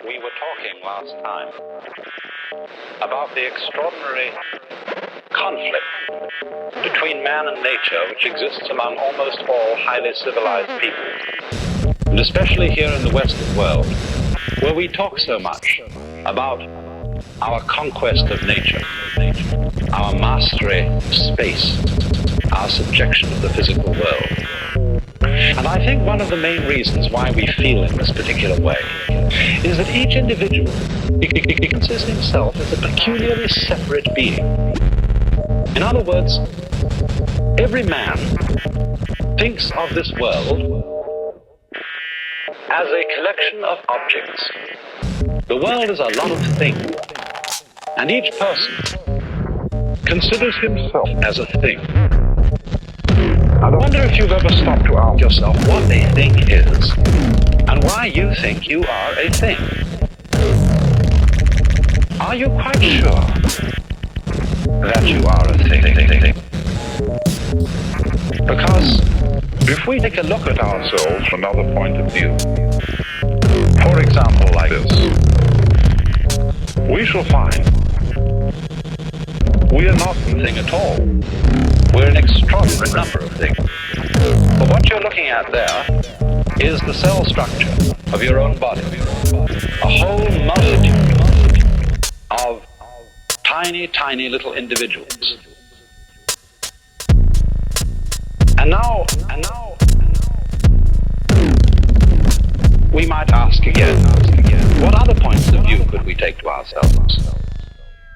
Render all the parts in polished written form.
We were talking last time about the extraordinary conflict between man and nature which exists among almost all highly civilized people, and especially here in the Western world, where we talk so much about our conquest of nature, our mastery of space, our subjection of the physical world. And I think one of the main reasons why we feel in this particular way is that each individual considers himself as a peculiarly separate being. In other words, every man thinks of this world as a collection of objects. The world is a lot of things, and each person considers himself as a thing. I wonder if you've ever stopped to ask yourself what a thing is and why you think you are a thing. Are you quite sure that you are a thing? Because if we take a look at ourselves from another point of view, for example like this, we shall find we are not a thing at all. We're an extraordinary number of things. But what you're looking at there is the cell structure of your own body. A whole multitude of tiny, tiny little individuals. And now, we might ask again, what other points of view could we take to ourselves?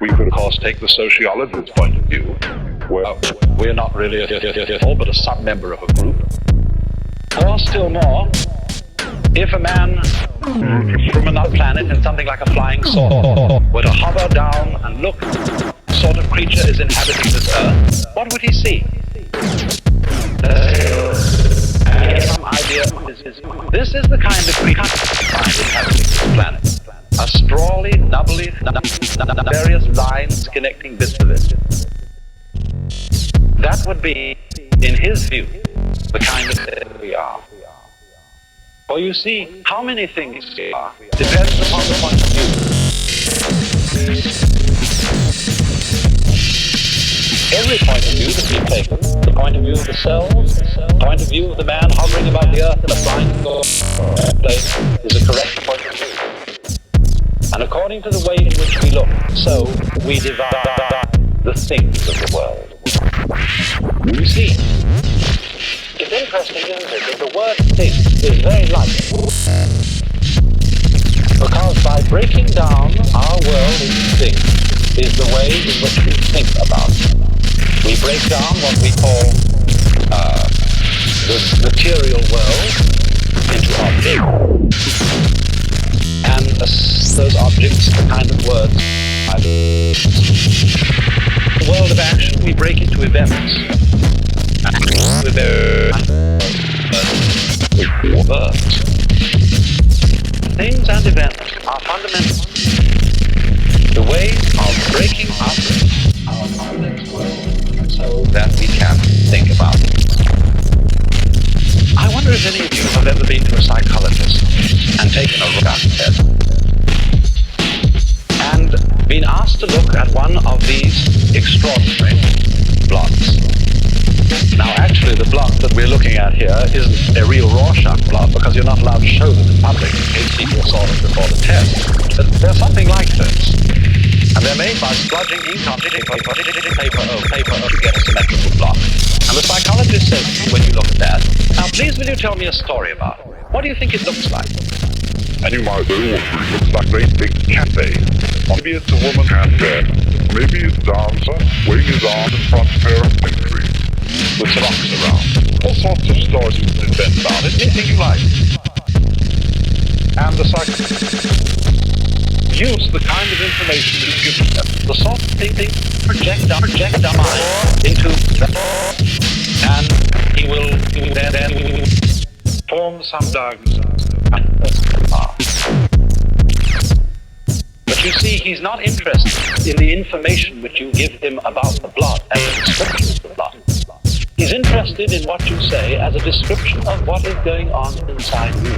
We could, of course, take the sociologist's point of view. Well, we're not really a whole, but a sub-member of a group. Or still more, if a man from another planet in something like a flying saucer were to hover down and look what sort of creature is inhabiting this earth, what would he see? Some idea this is the kind of creature inhabiting this planet. A sprawly, nubbly, various lines connecting bits of it. That would be, in his view, the kind of thing we are. For you see, how many things we are depends upon the point of view. Every point of view that we take, the point of view of the cells, the point of view of the man hovering about the earth in a flying plane, is a correct point of view. And according to the way in which we look, so we divide the things of the world. You see, it's interesting, isn't it, that the word thing is very light. Because by breaking down our world into things is the way in which we think about it. We break down what we call the material world into objects. And those objects, the kind of words, the world of action, we break into events. Things and events are fundamental. The way of breaking up our complex world so that we can think about it. I wonder if any of you have ever been to a psychologist and taken a look at it and been asked to look at one of these extraordinary blocks. Now actually the block that we're looking at here isn't a real Rorschach block because you're not allowed to show them in public in case people saw them before the test. But they're something like this. And they're made by splodging ink on paper to get a symmetrical block. And the psychologist says to you when you look at that, now please will you tell me a story about it? What do you think it looks like? And you might say, it looks like a great big cafe. Maybe it's a woman cafe. Maybe it's a dancer waving his arms in front of her entry with some rocks around. All sorts of stories you can invent about it, anything you like. And the psychologist use the kind of information that is given them, the sort of thing they project our mind into that, and he will then form some diagram. But you see, he's not interested in the information which you give him about the blood and the description of the blood. He's interested in what you say as a description of what is going on inside you.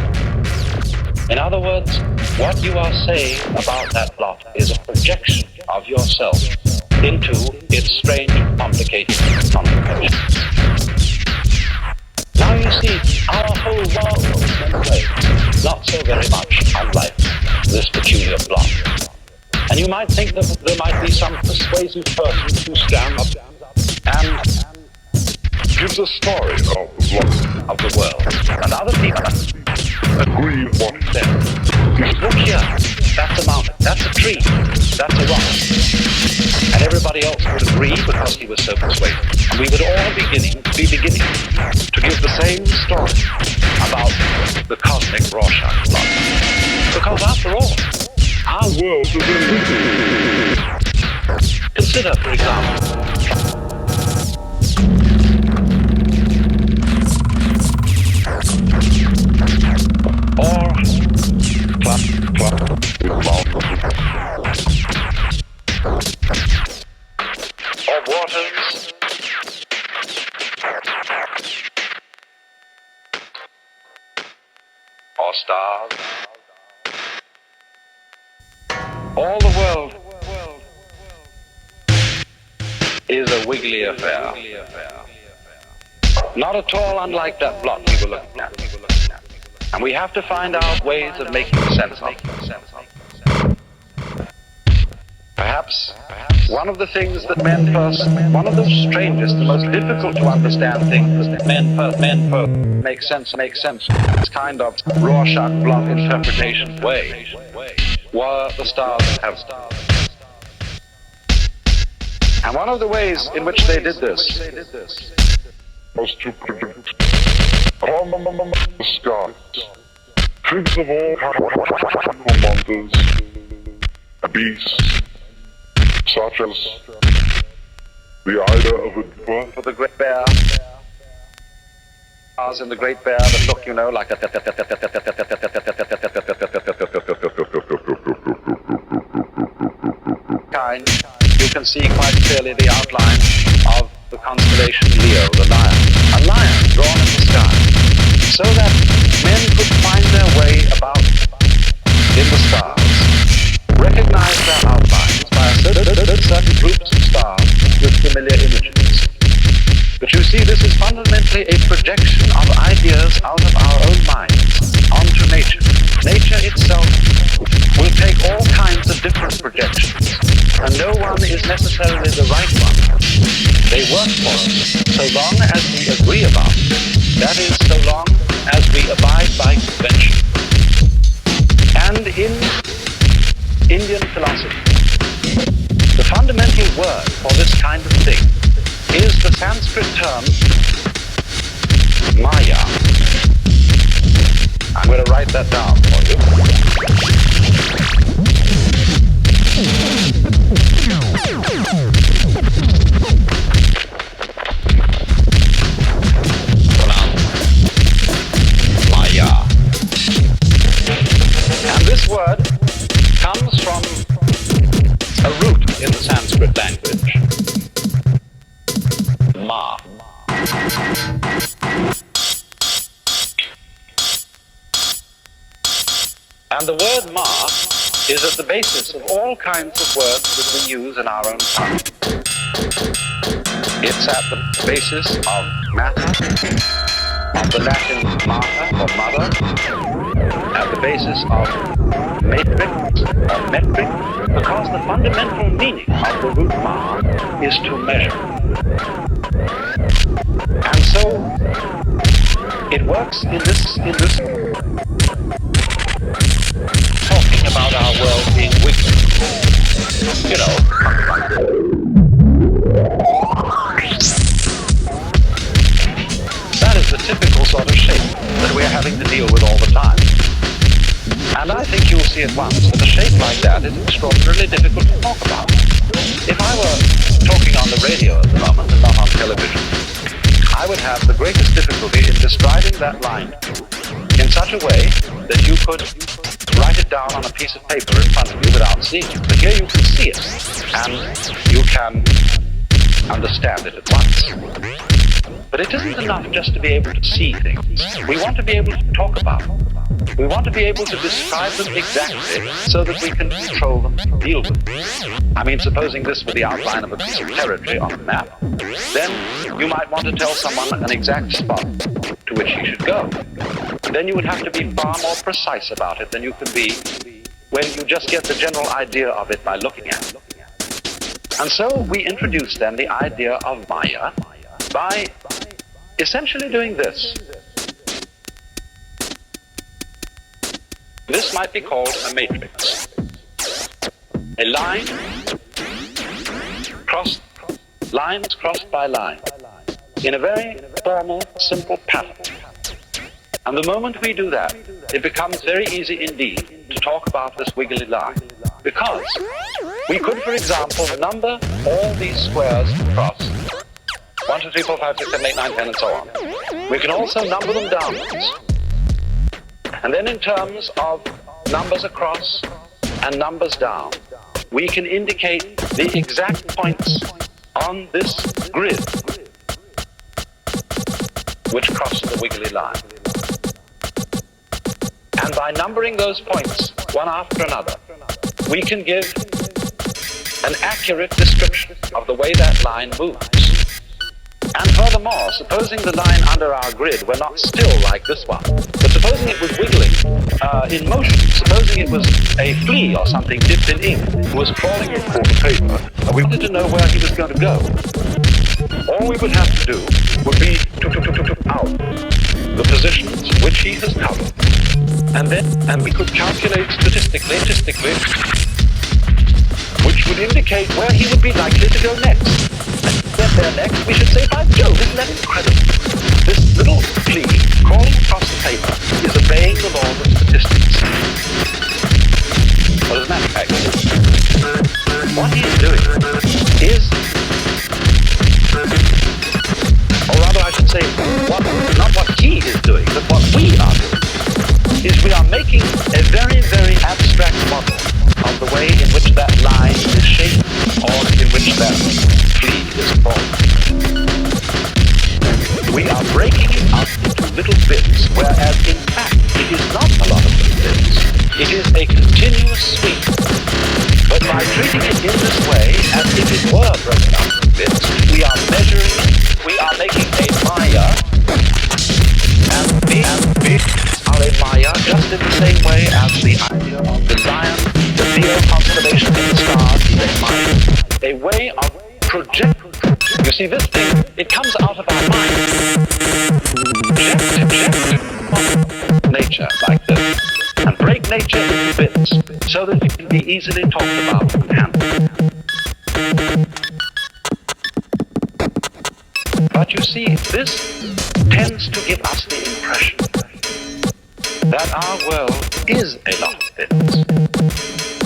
In other words, what you are saying about that blot is a projection of yourself into its strange, complicated complication. Now you see, our whole world is in ways not so very much unlike this peculiar blot. And you might think that there might be some persuasive person who stands up and gives a story of the world, and other people agree with what he said. Look here, that's a mountain, that's a tree, that's a rock. And everybody else would agree because he was so persuasive. And we would all be beginning to give the same story about the cosmic Rorschach blot. Because after all, our world is in. Consider, for example, or waters, or stars. All the world is a wiggly affair. Not at all unlike that blot we were looking at. And we have to find out ways of making sense of it. Perhaps one of the things that one of the strangest, the most difficult to understand things that men first make sense, this kind of Rorschach blot interpretation way, were the stars and heaven. And one of the ways in which they did this was to predict the skies. Figures of all monsters, beasts, such as the Ida of a birth for the great bear, stars in the great bear that look, you know, like a kind. You can see quite clearly the outline of the constellation Leo, the lion. A lion drawn in the sky, so that men could find their way about in the stars, recognize their outlines by certain groups of stars with familiar images. But you see, this is fundamentally a projection of ideas out of our own minds onto nature. Nature itself will take all kinds of different projections, and no one is necessarily the right one. They work for us so long as we agree about it. That is, so long as we abide by convention. And in Indian philosophy, the fundamental word for this kind of thing is the Sanskrit term Maya. I'm going to write that down for you. Maya. And this word comes from a root in the Sanskrit language. Ma. And the word ma is at the basis of all kinds of words that we use in our own tongue. It's at the basis of matter, of the Latin mater or mother, at the basis of matrix or metric, because the fundamental meaning of the root ma is to measure. And so it works in this talking about our world being wiggly. You know, that is the typical sort of shape that we're having to deal with all the time. And I think you'll see at once that a shape like that is extraordinarily difficult to talk about. If I were talking on the radio at the moment and not on television, I would have the greatest difficulty in describing that line in such a way that you could write it down on a piece of paper in front of you without seeing it. But here you can see it, and you can understand it at once. But it isn't enough just to be able to see things. We want to be able to talk about them. We want to be able to describe them exactly so that we can control them, deal with them. I mean, supposing this were the outline of a piece of territory on a map, then you might want to tell someone an exact spot to which he should go. Then you would have to be far more precise about it than you could be when you just get the general idea of it by looking at it. And so we introduce then the idea of Maya by essentially doing this. This might be called a matrix. A line crossed, lines crossed by line, in a very formal, simple pattern. And the moment we do that, it becomes very easy indeed to talk about this wiggly line. Because we could, for example, number all these squares across 1, 2, 3, 4, 5, 6, 7, 8, 9, 10, and so on. We can also number them downwards. And then in terms of numbers across and numbers down, we can indicate the exact points on this grid which cross the wiggly line. And by numbering those points one after another, we can give an accurate description of the way that line moves. And furthermore, supposing the line under our grid were not still like this one, but supposing it was wiggling in motion, supposing it was a flea or something dipped in ink who was crawling across the paper, and we wanted to know where he was going to go, all we would have to do would be to out the positions which he has covered. And we could calculate statistically, which would indicate where he would be likely to go next. Get there next, we should say, by Jove, isn't that incredible? This little flea crawling across the paper is obeying the laws of statistics. Well, as a matter of fact, what he is doing is, or rather I should say, not what he is doing, but what we are doing, is we are making a very, very abstract model of the way in which that line is shaped, or in which that flea is formed. We are breaking it up into little bits, whereas in fact it is not a lot of little bits. It is a continuous sweep. But by treating it in this way, as if it were broken up into bits, we are measuring, we are making a Maya, and bits are a Maya just in the same way as the idea of the lion, the Leo constellation in the stars is a Maya. A way of project. You see, this thing, it comes out of our mind. Project nature like this, and break nature into bits, so that it can be easily talked about and handled. But you see, this tends to give us the impression that our world is a lot of bits,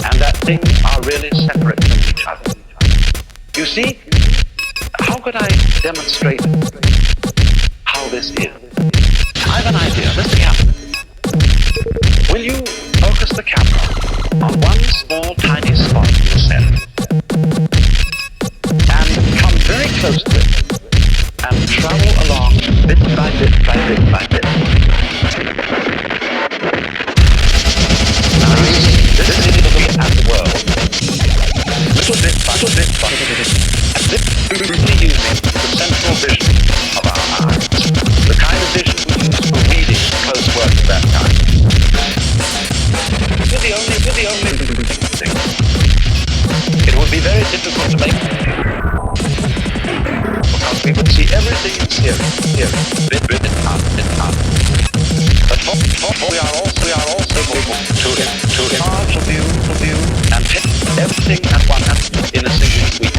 and that things are really separate from each other. You see, how could I demonstrate how this is? I have an idea. Mr. Captain, will you focus the camera on one small tiny spot in the center and come very close to it and travel along bit by bit by bit by bit? Now this is looking at the world little bit by little bit by little bit. And this is really using the central vision of our eyes, the kind of vision we use for reading close work of that kind. We're the only thing. It would be very difficult to make because we would see everything in series, bit up. But we are also able to enlarge the view and hit everything at once in a single sweep.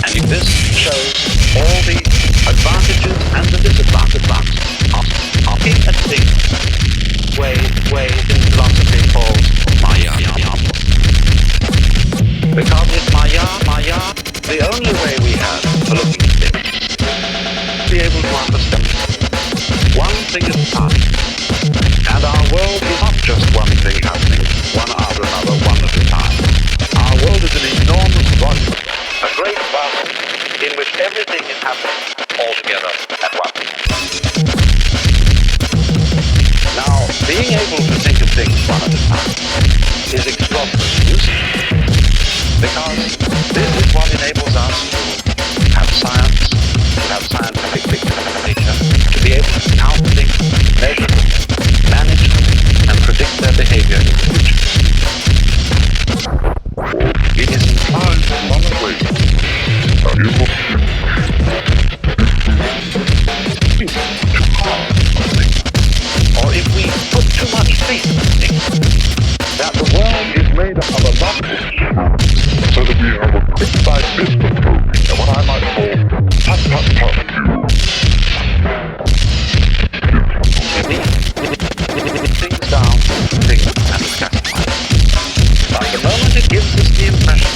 And this shows all the advantages and the disadvantages of looking at things way in philosophy called Maya. Because it's Maya, the only way we have for looking at things, to be able to understand one thing at a time. And our world is not just one thing happening, one after another, one at a time. Our world is an enormous volume, a great volume in which everything is happening all together at once. being able to think of things one at a time is extraordinarily useful, because this is what enables us to have science, to have scientific nature, to be able to count things, measure them, manage them, and predict their behavior in the future. It is implied in one way or if we put too much faith in things, that the world is made up of a lot of so that we have a bit-by-bit approach to what I might call put-put-put things down, things and classify. But the moment it gives us the impression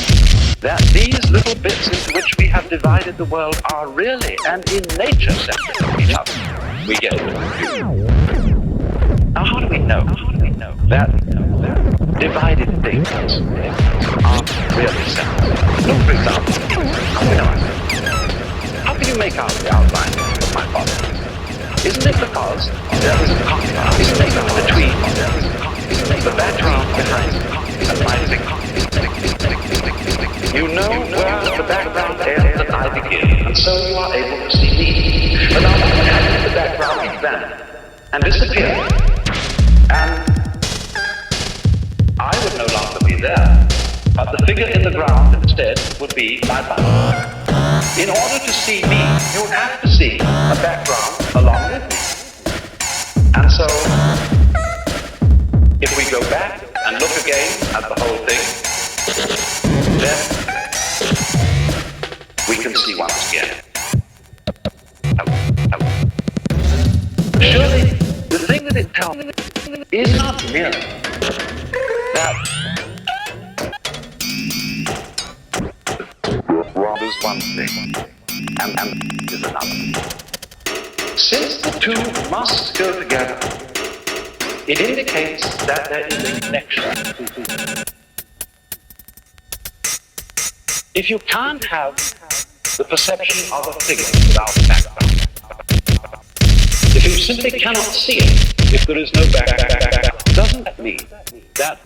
that these little bits into which we have divided the world are really and in nature separate from each other, we get it. Now how do we know that divided things are really separate? Look, for example, how can you make out the outline of my body? Isn't it because there is a contrast between the background behind and my figure? You know where the background ends and I begin, and so you are able to see me. But now what happens if the background vanishes and disappears? And I would no longer be there, but the figure in the ground instead would be my body. In order to see me, you would have to see a background along with me. And so, if we go back and look again at the whole thing, then we can see once again. Surely, the thing that it tells me is not merely that Rob is one thing and is another. Since the two must go together, it indicates that there is a connection. If you can't have the perception of a figure without a background, if you simply cannot see it, if there is no background, doesn't that mean that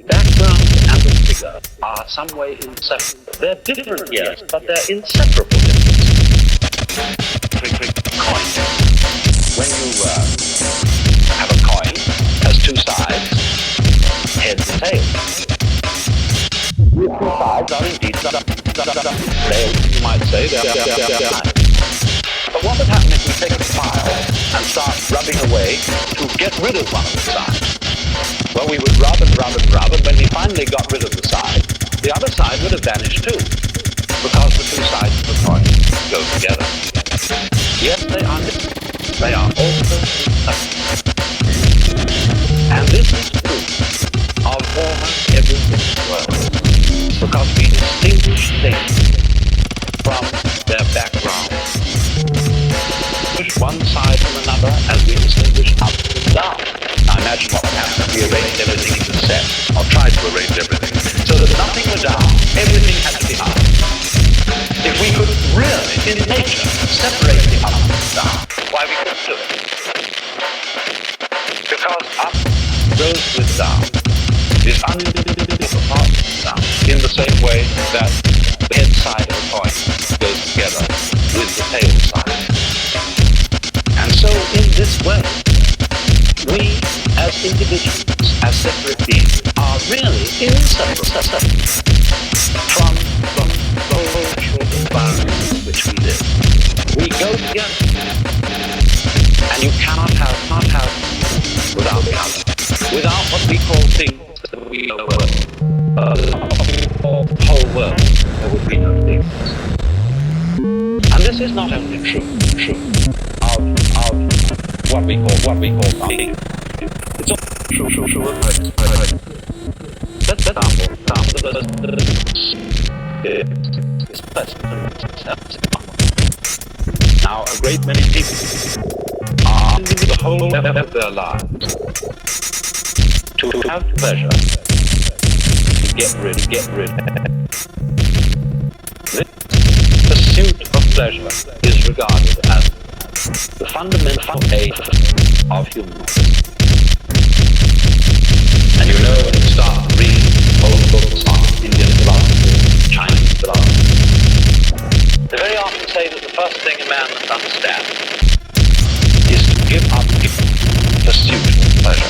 background and the figure are some way inseparable? They're different, yes, but they're inseparable differences. Coin. When you have a coin, it has two sides, heads and tails. The two sides are indeed tails, you might say. But what would happen if we take a file and start rubbing away to get rid of one of the sides? Well, we would rub and rub and rub, and when we finally got rid of the side, the other side would have vanished too, because the two sides of the coin go together. Yes, they are different. They are also separate. And this is true of almost everything in the world, because we distinguish things from their background. Distinguish one side from another as we distinguish up and down. Now imagine what would happen if we arranged everything into set, or tried to arrange everything, so that nothing were down, everything had to be up. If we could really, in nature, separate the up and down, why we couldn't do it? Because up goes with down, is unindivisible apart from down, in the same way that the head side of a coin goes together with the tail side. And so, in this way, we, as individuals, as separate beings, are really inseparable from the social environment in which we live. We go together, and you cannot have without the other. Without what we call things that we know whole world, there would be no things. And this is not only true of what we call being. It's also true of now, a great many people are the whole of their lives to have pleasure, to get rid. This pursuit of pleasure is regarded as the fundamental aim of human life. man must understand is to give up pursuit of pleasure.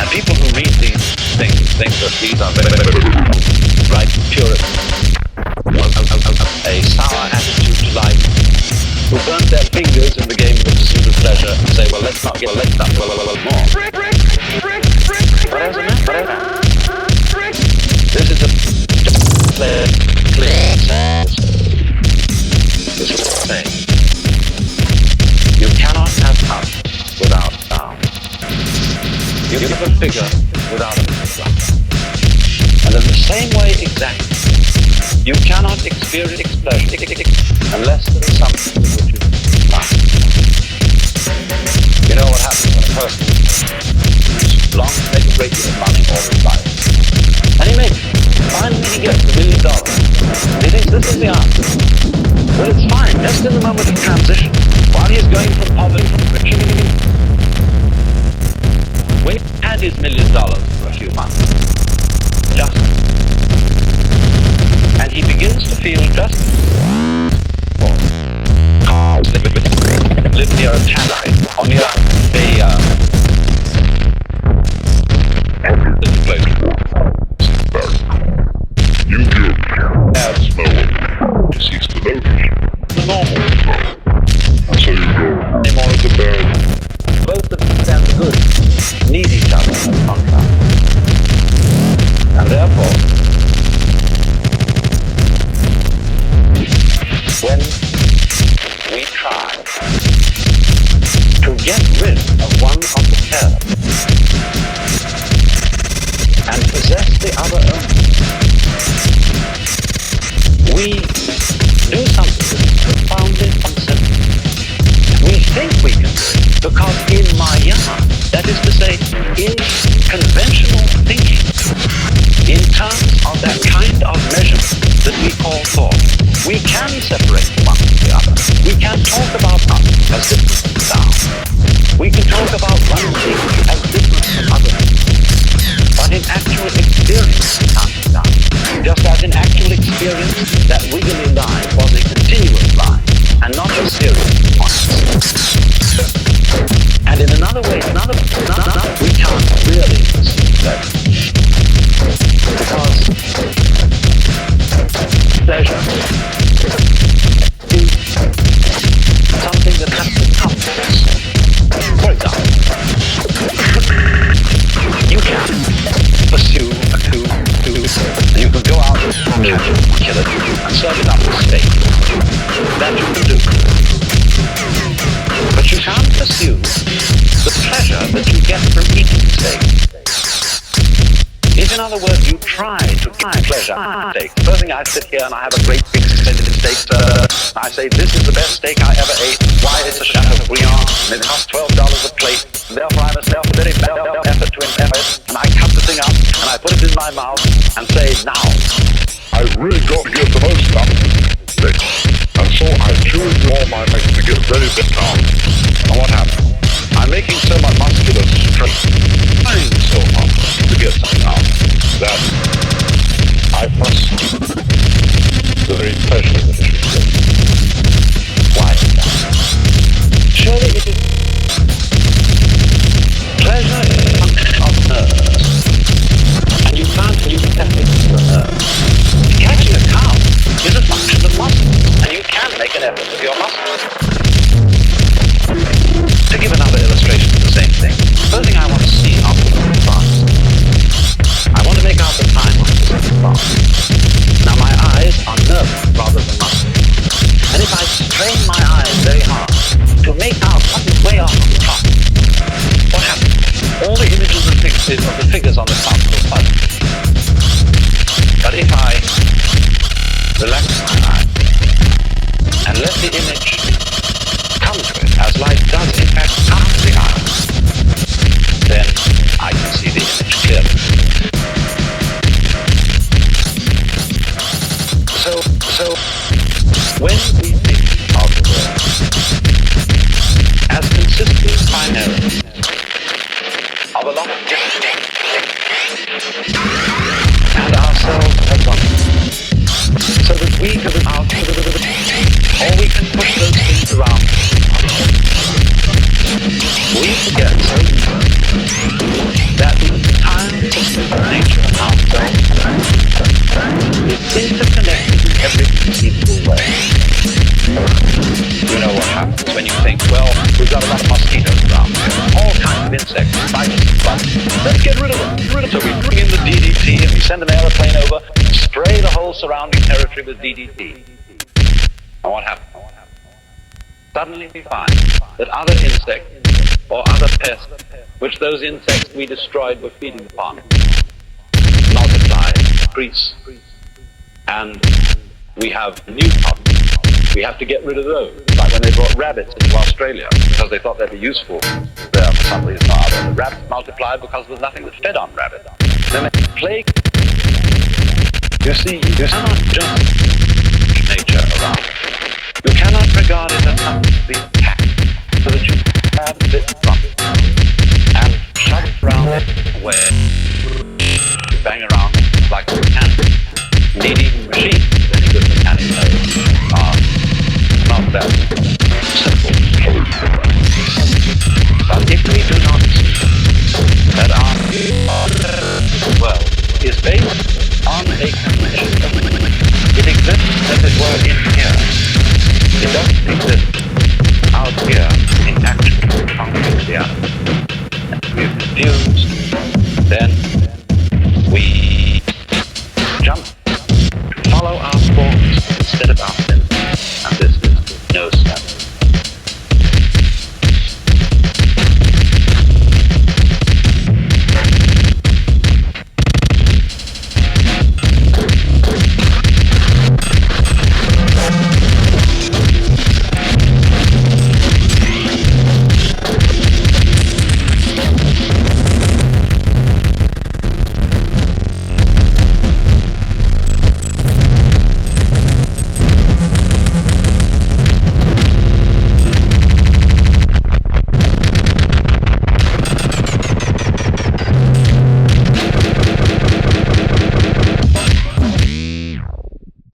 And people who read these things think that these are very, right, Puritans, a sour attitude to life, who burnt their fingers in the game of the pursuit of pleasure and say, well, let's not get more. This is a clear this is the thing. You cannot have up without down. You give a figure without a figure. And in the same way exactly, you cannot experience pleasure unless there is something which you must. You know what happens when a person longs to make a great deal of money all his life. And finally he gets $1 million. He thinks this is the answer. Well, it's fine, just in the moment of transition, while he is going from poverty to riches. When he had his $1 million for a few months, and he begins to feel just live near a tannery or near you do bad smoke to cease to notice the normal smoke. And so you go more of the bad. Both the bad and the good need each other in contrast. And therefore, when we try to get rid of one of the pair and possess the other only, we do something that is profoundly uncertain. We think we can do it because in Maya, that is to say, in conventional thinking, in terms of that kind of measurement that we call thought, we can separate one from the other. We can talk about us as different from sound. We can talk about one thing as different from other things. But in actual experience, it can't be done. Just as in actual experience, that wiggly line was a continuous line and not a series of points. And in another way, we can't really perceive that. Because pleasure is something that has to come to us. For example, you can pursue a coup, and you can go out and catch it, kill it, and serve it up to steak. That you can do. But you can't pursue the pleasure that you get from eating steak. If, in other words, you try to find pleasure in steak, supposing I sit here and I have a great big splendid steak, I say, this is the best steak I ever ate, why it's a Chateaubriand, and it costs $12 a plate, and therefore I must have a very effort to impress it, and I cut the thing up, and I put it in my mouth, and say, now, I really got to get the most out of this. And so I chew into all my might to get very bit down. And what happens? I'm making so much muscular stress, trying so hard to get something out, that I must the very pleasure that it should give. Why is that? Surely it is. Pleasure is a function of nerves, and you can't use ethics to a nerve. Catching a cow is a function of muscle, and you can make an effort with your muscles. To give another illustration of the same thing, supposing I want to see out the fast. I want to make out the time on the fast. Now my eyes are nervous rather than muscle. And if I strain my eyes very hard to make out something way off on the top, what happens? All the images of the figures on the top will fuzz. But if I relax my eye and let the image come to it, as light does in fact come to the eye, then I can see the image clearly. So when we think of the world as consisting primarily of a lot of different things, and ourselves as one, so that we can or we can push those insects, but let's get rid of them. So we bring in the DDT and we send an aeroplane over, spray the whole surrounding territory with DDT. And what happens? Suddenly we find that other insects or other pests, which those insects we destroyed were feeding upon, multiply, increase, and we have new problems. We have to get rid of those. Like when they brought rabbits into Australia because they thought they'd be useful there for some reason or other. The rabbits multiplied because there was nothing that fed on rabbits. Then they plague. You see, you cannot judge nature around. You cannot regard it as something to be attacked so that you have this